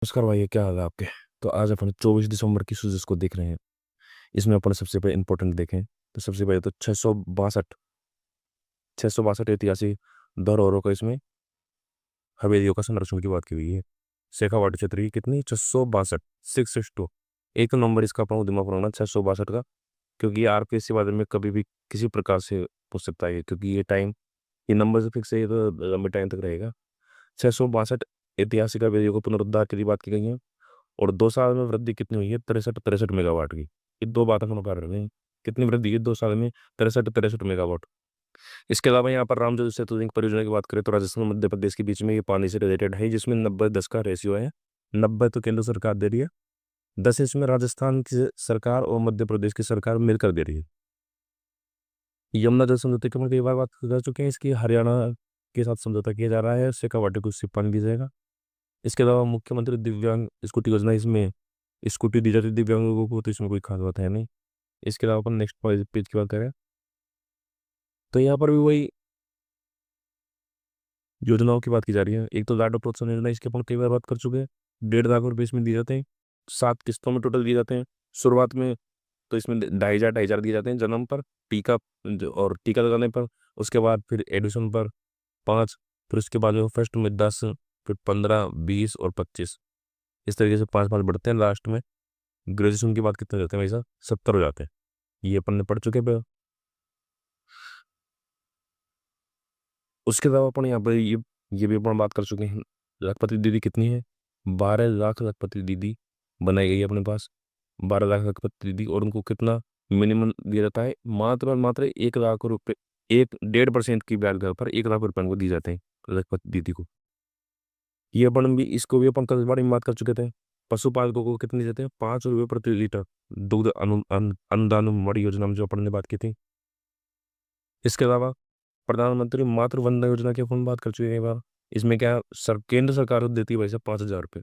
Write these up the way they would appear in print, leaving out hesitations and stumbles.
नमस्कार भाई, क्या हाल है आपके। तो आज अपन 24 दिसंबर की सूचीस को देख रहे हैं। इसमें अपन सबसे पहले इंपॉर्टेंट देखें तो सबसे पहले तो 662 ऐतिहासिक धरोहरों का इसमें हवेलियों का संरक्षण की बात की हुई है। शेखावाटी क्षेत्र की कितनी 662, 662। एक नंबर इसका अपन को दिमाग रखना 662 का, क्योंकि ये आरपीएससी बारे में कभी भी किसी प्रकार से पूछ सकता है, क्योंकि ये नंबर से फिक्स है, ये तो लंबे टाइम तक रहेगा। 662 ऐतिहासिक हवेलियों को पुनरुद्धार की बात की गई है। और 2 साल में वृद्धि कितनी हुई है, 63 मेगावाट की। ये दो बातें हम कर रहे हैं। कितनी वृद्धि है 2 साल में, 63 मेगावाट। इसके अलावा यहाँ पर रामजल सेतु लिंक परियोजना की बात करें तो राजस्थान और मध्य प्रदेश के बीच में ये पानी से रिलेटेड है, जिसमें 90-10 का रेशियो है। 90 तो केंद्र सरकार दे रही है, 10 इसमें राजस्थान की सरकार और मध्य प्रदेश की सरकार मिलकर दे रही है। यमुना जल समझौते की हम कई बार बात कर चुके हैं, इसकी हरियाणा के साथ समझौता किया जा रहा है, शेखावाटी को उससे पानी दिया जाएगा। इसके अलावा मुख्यमंत्री दिव्यांग स्कूटी योजना, इसमें स्कूटी दी जाती है दिव्यांग लोगों को, तो इसमें कोई खास बात है नहीं। इसके अलावा अपन नेक्स्ट पेज की बात करें तो यहाँ पर भी वही योजनाओं की बात की जा रही है। एक तो लाडो प्रोत्साहन योजना, इसके अपन कई बार बात कर चुके हैं। 1.5 लाख रुपए इसमें दिए जाते हैं, 7 किस्तों में टोटल दिए जाते हैं। शुरुआत में तो इसमें 2,500 दिए जाते हैं जन्म पर, टीका और टीका लगाने पर। उसके बाद फिर एडमिशन पर 5, फिर उसके बाद जो फर्स्ट में 10, फिर 15, 20 और 25, इस तरीके से 5-5 बढ़ते हैं। लास्ट में ग्रेजुएशन की बात कितने जाते हैं भाई साहब, 70 हो जाते हैं। ये अपन ने पढ़ चुके हैं। उसके अलावा अपन यहाँ पर ये भी अपन बात कर चुके हैं। लखपति दीदी कितनी है, 12 लाख लखपति दीदी बनाई गई है अपने पास। 12 लाख लखपति दीदी, और उनको कितना मिनिमम दिया जाता है, मात्र और मात्र 1 लाख रुपए। 1.5% की ब्याज दर पर 1 लाख रुपए उनको दिए जाते हैं लखपति दीदी को। ये अपन भी, इसको भी अपन कल बार में बात कर चुके थे। पशुपालकों को कितनी देते हैं, 5 रुपये प्रति लीटर दुग्ध अनुदान बड़ी योजना में जो अपन ने बात की थी। इसके अलावा प्रधानमंत्री मातृ वंदना योजना की अपन बात कर चुके हैं एक बार। इसमें क्या है, केंद्र सरकार देती है वैसे 5,000 रुपये,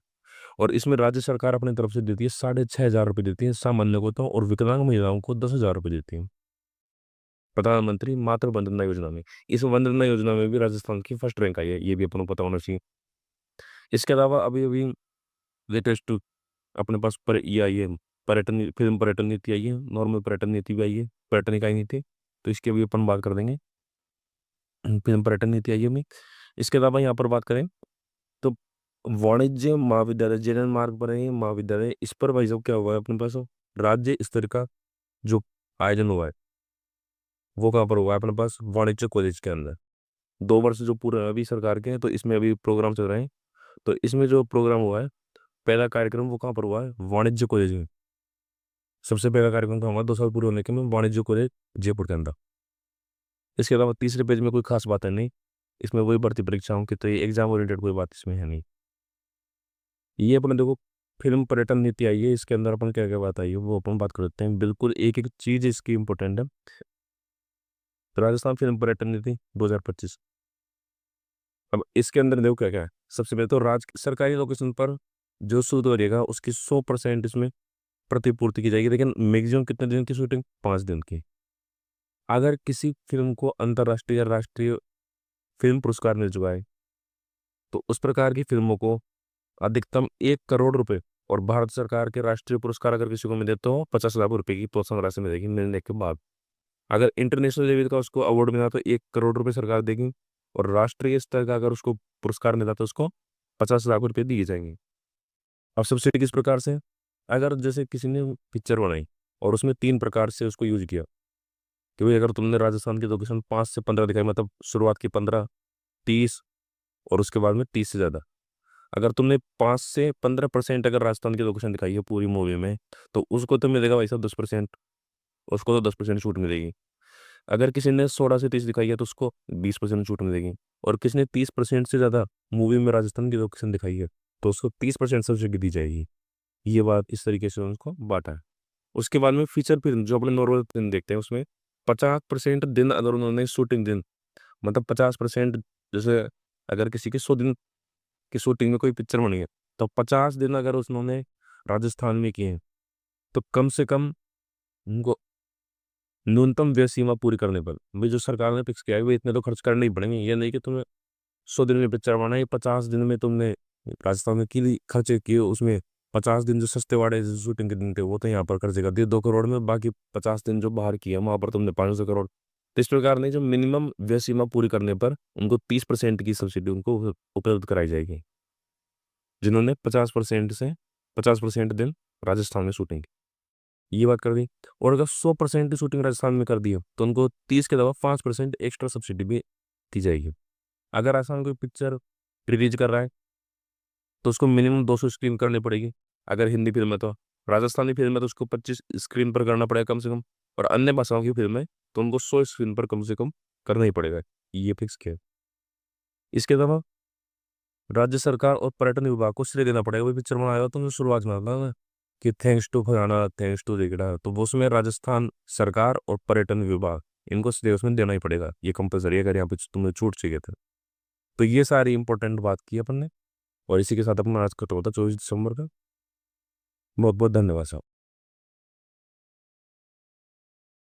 और इसमें राज्य सरकार अपनी तरफ से देती है 6,500 रुपये देती है सामान्य को तो, और विकलांग महिलाओं को 10,000 रुपये देती है प्रधानमंत्री मातृ वंदना योजना में। इस वंदना योजना में भी राजस्थान की फर्स्ट रैंक आई है, ये भी अपन को पता होना चाहिए। इसके अलावा अभी अभी लेटेस्ट अपने पास पर ये आई है, पर्यटन फिल्म पर्यटन नीति आई है, नॉर्मल पर्यटन नीति भी आई है, पर्यटन इकाई नीति। तो इसकी भी अपन बात कर देंगे। फिल्म पर्यटन नीति आई है अपनी। इसके अलावा यहाँ पर बात करें तो वाणिज्य महाविद्यालय जेएनएन मार्ग पर है ये महाविद्यालय, इस पर भाई साहब क्या हुआ है अपने पास, राज्य स्तर का जो आयोजन हुआ है वो कहाँ पर हुआ है अपने पास, वाणिज्य कॉलेज के अंदर। 2 वर्ष जो पूरे अभी सरकार के हैं, तो इसमें अभी प्रोग्राम चल रहे हैं। तो इसमें जो प्रोग्राम हुआ है, पहला कार्यक्रम वो कहाँ पर हुआ है, वाणिज्य कॉलेज में। सबसे पहला कार्यक्रम कहाँ हुआ, 2 साल पूरे होने के में, वाणिज्य कॉलेज जयपुर के अंदर। इसके अलावा तीसरे पेज में कोई खास बात है नहीं, इसमें वही भर्ती परीक्षाओं की, तो ये एग्जाम ओरिएंटेड कोई बात इसमें है नहीं। ये अपने देखो फिल्म पर्यटन नीति आई है, इसके अंदर अपन क्या क्या बात आई है वो अपन बात कर लेते हैं। बिल्कुल एक एक चीज इसकी इंपॉर्टेंट है। तो राजस्थान फिल्म पर्यटन नीति 2025, अब इसके अंदर देखो क्या क्या है। सबसे पहले तो राज्य सरकारी लोकेशन पर जो शूट हो रहेगा उसकी 100% इसमें प्रतिपूर्ति की जाएगी, लेकिन मैक्सिमम कितने दिन की शूटिंग, 5 दिन की। अगर किसी फिल्म को अंतर्राष्ट्रीय या राष्ट्रीय फिल्म पुरस्कार मिल चुका है, तो उस प्रकार की फिल्मों को अधिकतम 1 करोड़ रुपए, और भारत सरकार के राष्ट्रीय पुरस्कार अगर किसी को मिले तो 50 लाख रुपए की प्रोत्साहन राशि मिलेगी मिलने के बाद। अगर इंटरनेशनल लेवल का उसको अवार्ड मिला तो 1 करोड़ रुपए सरकार देगी, और राष्ट्रीय स्तर का अगर उसको पुरस्कार मिला तो उसको 50 लाख रुपए दिए जाएंगे। अब सब्सिडी किस प्रकार से, अगर जैसे किसी ने पिक्चर बनाई और उसमें 3 प्रकार से उसको यूज किया, कि भाई अगर तुमने राजस्थान की लोकेशन 5 से 15 दिखाई, मतलब शुरुआत की 15, 30, और उसके बाद में 30 से ज़्यादा, अगर तुमने 5 से 15% अगर राजस्थान की लोकेशन दिखाई है पूरी मूवी में, तो उसको तो मिलेगा भाई साहब 10%, उसको तो 10% छूट मिलेगी। अगर किसी ने 16 से 30 दिखाई है तो उसको 20% छूट मिलेगी। और किसी ने 30% से ज़्यादा मूवी में राजस्थान की लोकेशन दिखाई है तो उसको 30% सब्सिडी दी जाएगी। ये बात इस तरीके से उनको बांटा है। उसके बाद में फीचर फिल्म जो अपने नॉर्मल फिल्म देखते हैं उसमें 50% दिन अगर उन्होंने शूटिंग दिन, मतलब 50%, जैसे अगर किसी की 100 दिन की शूटिंग में कोई पिक्चर बनी है, तो 50 दिन अगर उन्होंने राजस्थान में किए हैं, तो कम से कम उनको न्यूनतम व्यय सीमा पूरी करने पर भाई जो सरकार ने फिक्स किया है वो इतने तो खर्च करने ही पड़ेंगे। ये नहीं कि तुम्हें 100 दिन में पिक्चर बनाई, 50 दिन में तुमने राजस्थान में की खर्चे किए, उसमें 50 दिन जो सस्ते वाले जो शूटिंग के दिन थे वो तो यहाँ पर खर्चे कर दिए 2 करोड़ में, बाकी 50 दिन जो बाहर किया वहां पर तुमने 500 करोड़। तो इस प्रकार नहीं, जो मिनिमम व्यय सीमा पूरी करने पर उनको 30% की सब्सिडी उनको उपलब्ध कराई जाएगी, जिन्होंने 50% दिन राजस्थान में शूटिंग की। ये बात कर दी। और अगर 100% की शूटिंग राजस्थान में कर दी है, तो उनको 30 के अलावा 5% एक्स्ट्रा सब्सिडी भी दी जाएगी। अगर राजस्थान कोई पिक्चर रिलीज कर रहा है तो उसको मिनिमम 200 स्क्रीन करनी पड़ेगी। अगर हिंदी फिल्म है तो, राजस्थानी फिल्म है तो उसको 25 स्क्रीन पर करना पड़ेगा कम से कम। और अन्य भाषाओं की फिल्म है तो उनको 100 स्क्रीन पर कम से कम करना ही पड़ेगा। ये फिक्स किया है। इसके अलावा राज्य सरकार और पर्यटन विभाग को श्रेय देना पड़ेगा। भाई पिक्चर बनाया हो तुमने शुरुआत में बताया ना कि थैंक्स टू फलाना, थैंक्स टू दिगड़ा, तो वो उसमें राजस्थान सरकार और पर्यटन विभाग, इनको श्रेय उसमें देना ही पड़ेगा। ये कंपलसरी है, अगर यहाँ पे तुमने छूट चाहिए थे। तो ये सारी इंपॉर्टेंट बात की अपन ने, और इसी के साथ अपना आज का तो होता 24 दिसंबर का। बहुत बहुत धन्यवाद साहब।